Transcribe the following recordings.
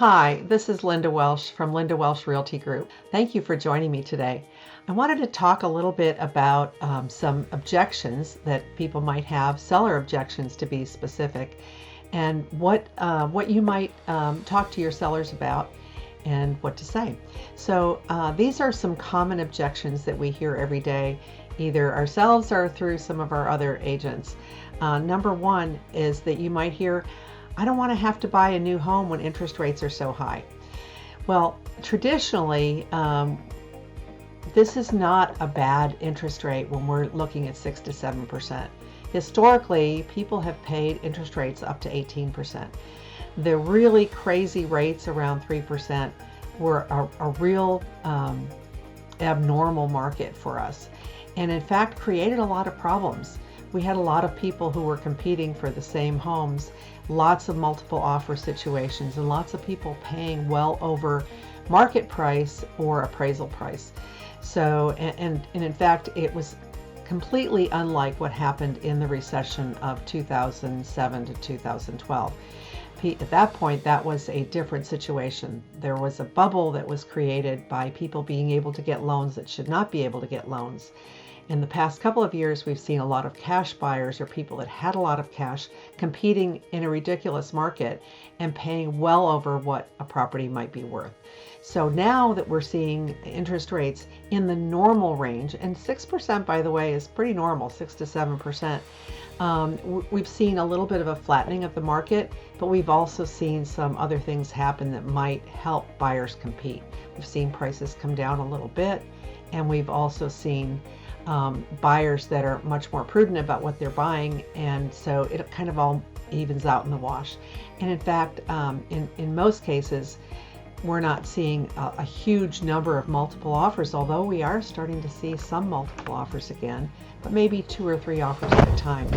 Hi, this is Linda Welsh from Linda Welsh Realty Group. Thank you for joining me today. I wanted to talk a little bit about some objections that people might have, seller objections to be specific, and what you might talk to your sellers about and what to say. So these are some common objections that we hear every day, either ourselves or through some of our other agents. Number one is that you might hear, I don't want to have to buy a new home when interest rates are so high. Well, traditionally, this is not a bad interest rate when we're looking at 6 to 7%. Historically, people have paid interest rates up to 18%. The really crazy rates around 3% were a real abnormal market for us, and in fact created a lot of problems. We had a lot of people who were competing for the same homes, lots of multiple offer situations, and lots of people paying well over market price or appraisal price. So, and in fact, it was completely unlike what happened in the recession of 2007 to 2012. At that point, that was a different situation. There was a bubble that was created by people being able to get loans that should not be able to get loans. In the past couple of years, we've seen a lot of cash buyers or people that had a lot of cash competing in a ridiculous market and paying well over what a property might be worth. So now that we're seeing interest rates in the normal range, and 6%, by the way, is pretty normal, 6 to 7%, we've seen a little bit of a flattening of the market, but we've also seen some other things happen that might help buyers compete. We've seen prices come down a little bit, and we've also seen buyers that are much more prudent about what they're buying, and so it kind of all evens out in the wash. And in fact, in most cases, we're not seeing a huge number of multiple offers, although we are starting to see some multiple offers again, but maybe 2 or 3 offers at a time,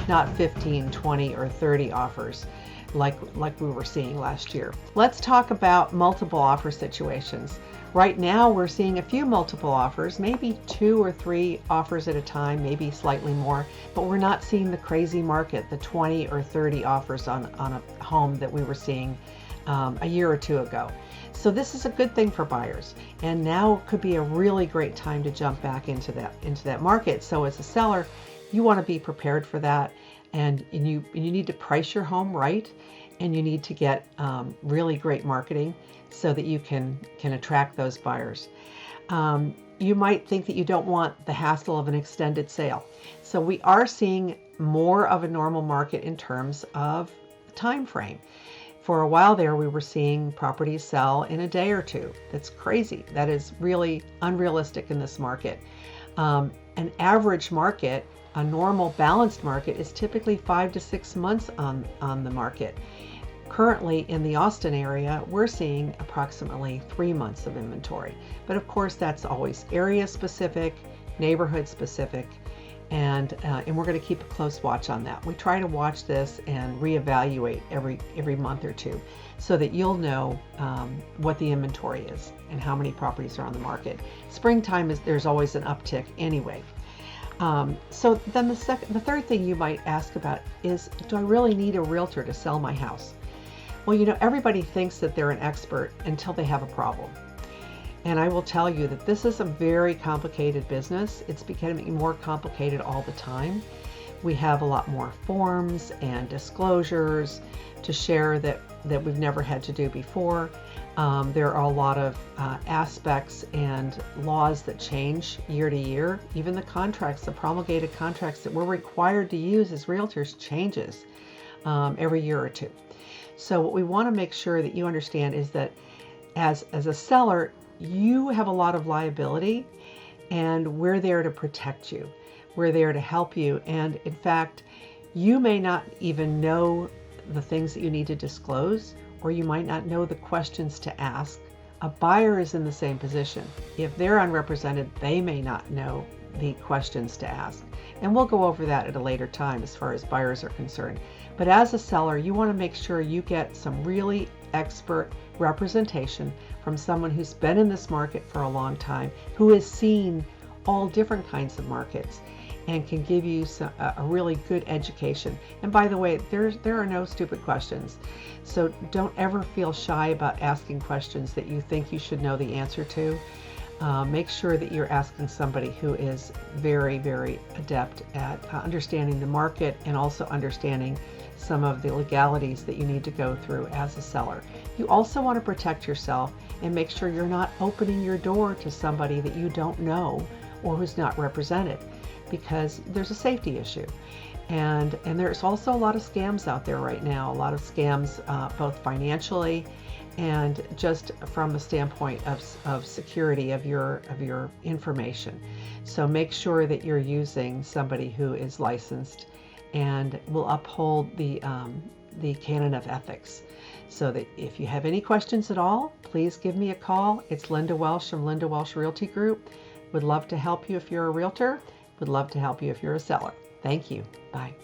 not 15, 20, or 30 offers like we were seeing last year. Let's talk about multiple offer situations. Right now, we're seeing a few multiple offers, maybe 2 or 3 offers at a time, maybe slightly more, but we're not seeing the crazy market, the 20 or 30 offers on a home that we were seeing a year or 2 ago. So this is a good thing for buyers, and now could be a really great time to jump back into that market. So as a seller, you want to be prepared for that, and you need to price your home right, and you need to get really great marketing so that you can attract those buyers. You might think that you don't want the hassle of an extended sale. So we are seeing more of a normal market in terms of time frame. For a while there, we were seeing properties sell in a day or 2. That's crazy. That is really unrealistic in this market. An average market, a normal balanced market, is typically 5 to 6 months on the market. Currently in the Austin area, we're seeing approximately 3 months of inventory. But of course, that's always area specific, neighborhood specific, and we're going to keep a close watch on that. We try to watch this and reevaluate every month or 2 so that you'll know what the inventory is and how many properties are on the market. Springtime there's always an uptick anyway. So then the third thing you might ask about is, do I really need a realtor to sell my house? Well, you know, everybody thinks that they're an expert until they have a problem. And I will tell you that this is a very complicated business. It's becoming more complicated all the time. We have a lot more forms and disclosures to share that we've never had to do before. There are a lot of aspects and laws that change year to year. Even the contracts, the promulgated contracts that we're required to use as realtors changes every year or 2. So what we want to make sure that you understand is that as a seller, you have a lot of liability, and we're there to protect you. We're there to help you. And in fact, you may not even know the things that you need to disclose, or you might not know the questions to ask. A buyer is in the same position. If they're unrepresented, they may not know the questions to ask. And we'll go over that at a later time as far as buyers are concerned. But as a seller, you want to make sure you get some really expert representation from someone who's been in this market for a long time, who has seen all different kinds of markets, and can give you a really good education. And by the way, there are no stupid questions. So don't ever feel shy about asking questions that you think you should know the answer to. Make sure that you're asking somebody who is very, very adept at understanding the market and also understanding some of the legalities that you need to go through as a seller. You also want to protect yourself and make sure you're not opening your door to somebody that you don't know or who's not represented, because there's a safety issue. And there's also a lot of scams out there right now, a lot of scams both financially and just from the standpoint of security of your information. So make sure that you're using somebody who is licensed and will uphold the canon of ethics. So that if you have any questions at all, please give me a call. It's Linda Welsh from Linda Welsh Realty Group. Would love to help you if you're a realtor. Would love to help you if you're a seller. Thank you. Bye.